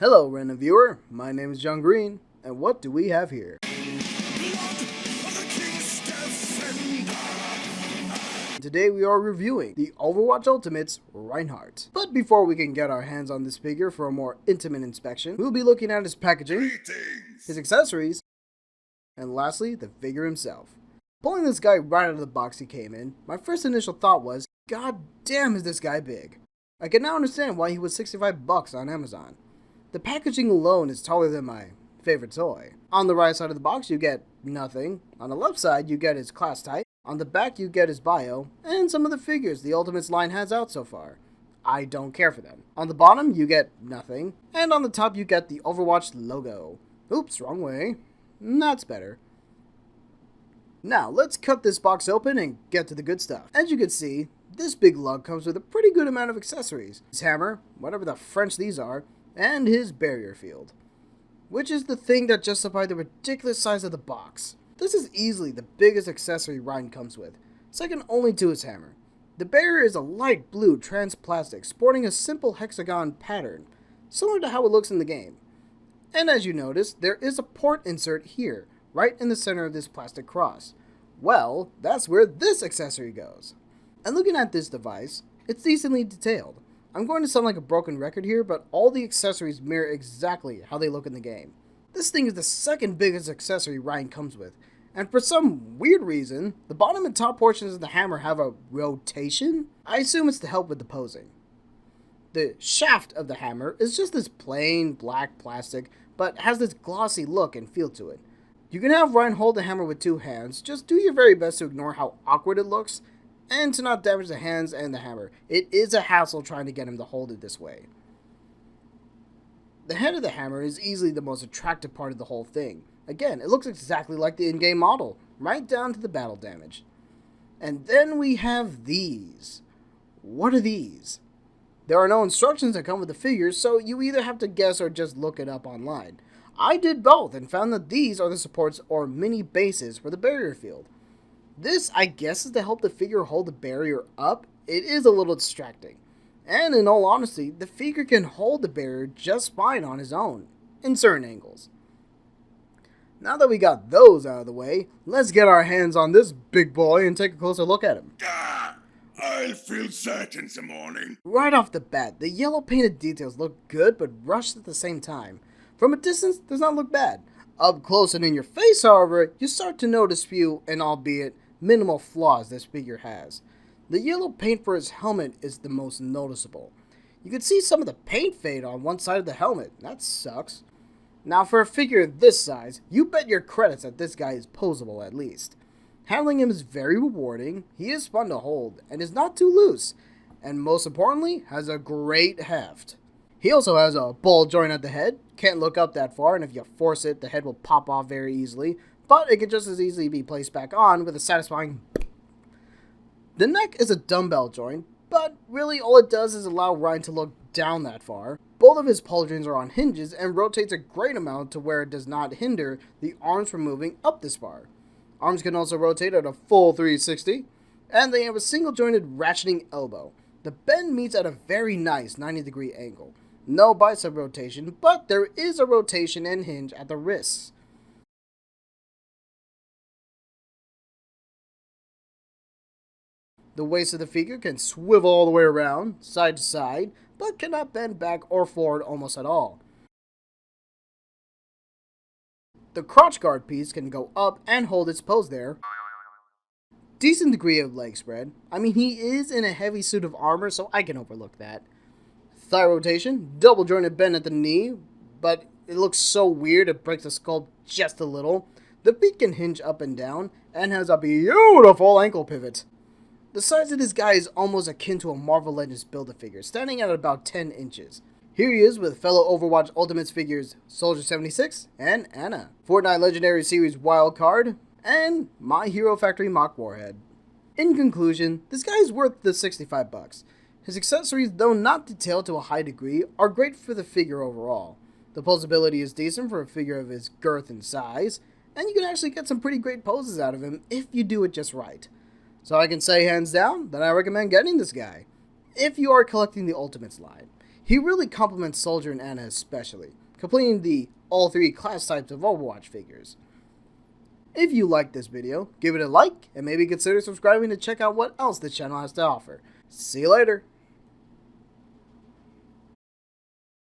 Hello, random viewer. My name is John Green, and what do we have here? Today we are reviewing the Overwatch Ultimates Reinhardt. But before we can get our hands on this figure for a more intimate inspection, we'll be looking at his packaging, his accessories, and lastly, the figure himself. Pulling this guy right out of the box he came in, my first initial thought was, God damn, is this guy big. I can now understand why he was $65 on Amazon. The packaging alone is taller than my favorite toy. On the right side of the box you get nothing, on the left side you get his class type, on the back you get his bio, and some of the figures the Ultimates line has out so far. I don't care for them. On the bottom you get nothing, and on the top you get the Overwatch logo. Oops, wrong way. That's better. Now let's cut this box open and get to the good stuff. As you can see, this big lug comes with a pretty good amount of accessories. His hammer, whatever the French these are, and his barrier field, which is the thing that justified the ridiculous size of the box. This is easily the biggest accessory Ryan comes with, second only to his hammer. The barrier is a light blue trans plastic sporting a simple hexagon pattern, similar to how it looks in the game. And as you notice, there is a port insert here, right in the center of this plastic cross. Well, that's where this accessory goes. And looking at this device, it's decently detailed. I'm going to sound like a broken record here, but all the accessories mirror exactly how they look in the game. This thing is the second biggest accessory Ryan comes with, and for some weird reason, the bottom and top portions of the hammer have a rotation? I assume it's to help with the posing. The shaft of the hammer is just this plain black plastic, but has this glossy look and feel to it. You can have Ryan hold the hammer with two hands, just do your very best to ignore how awkward it looks, and to not damage the hands and the hammer. It is a hassle trying to get him to hold it this way. The head of the hammer is easily the most attractive part of the whole thing. Again, it looks exactly like the in-game model, right down to the battle damage. And then we have these. What are these? There are no instructions that come with the figures, so you either have to guess or just look it up online. I did both and found that these are the supports or mini bases for the barrier field. This, I guess, is to help the figure hold the barrier up. It is a little distracting. And in all honesty, the figure can hold the barrier just fine on his own, in certain angles. Now that we got those out of the way, let's get our hands on this big boy and take a closer look at him. I'll feel sad in the morning. Right off the bat, the yellow painted details look good but rushed at the same time. From a distance, does not look bad. Up close and in your face, however, you start to notice few and albeit minimal flaws this figure has. The yellow paint for his helmet is the most noticeable. You can see some of the paint fade on one side of the helmet. That sucks. Now for a figure this size, you bet your credits that this guy is posable at least. Handling him is very rewarding, he is fun to hold, and is not too loose, and most importantly, has a great heft. He also has a ball joint at the head, can't look up that far, and if you force it, the head will pop off very easily, but it can just as easily be placed back on with a satisfying. The neck is a dumbbell joint, but really all it does is allow Ryan to look down that far. Both of his pauldrons are on hinges and rotates a great amount to where it does not hinder the arms from moving up this far. Arms can also rotate at a full 360, and they have a single jointed ratcheting elbow. The bend meets at a very nice 90-degree angle. No bicep rotation, but there is a rotation and hinge at the wrists. The waist of the figure can swivel all the way around, side to side, but cannot bend back or forward almost at all. The crotch guard piece can go up and hold its pose there. Decent degree of leg spread. I mean, he is in a heavy suit of armor, so I can overlook that. Thigh rotation, double jointed bend at the knee, but it looks so weird it breaks the sculpt just a little. The feet can hinge up and down, and has a beautiful ankle pivot. The size of this guy is almost akin to a Marvel Legends Build-A-Figure, standing at about 10 inches. Here he is with fellow Overwatch Ultimates figures Soldier 76 and Anna, Fortnite Legendary Series Wildcard, and My Hero Factory Mock Warhead. In conclusion, this guy is worth the $65. His accessories, though not detailed to a high degree, are great for the figure overall. The posability is decent for a figure of his girth and size, and you can actually get some pretty great poses out of him if you do it just right. So I can say hands down that I recommend getting this guy, if you are collecting the Ultimates line. He really complements Soldier and Ana especially, completing the all 3 class types of Overwatch figures. If you liked this video, give it a like and maybe consider subscribing to check out what else the channel has to offer. See you later!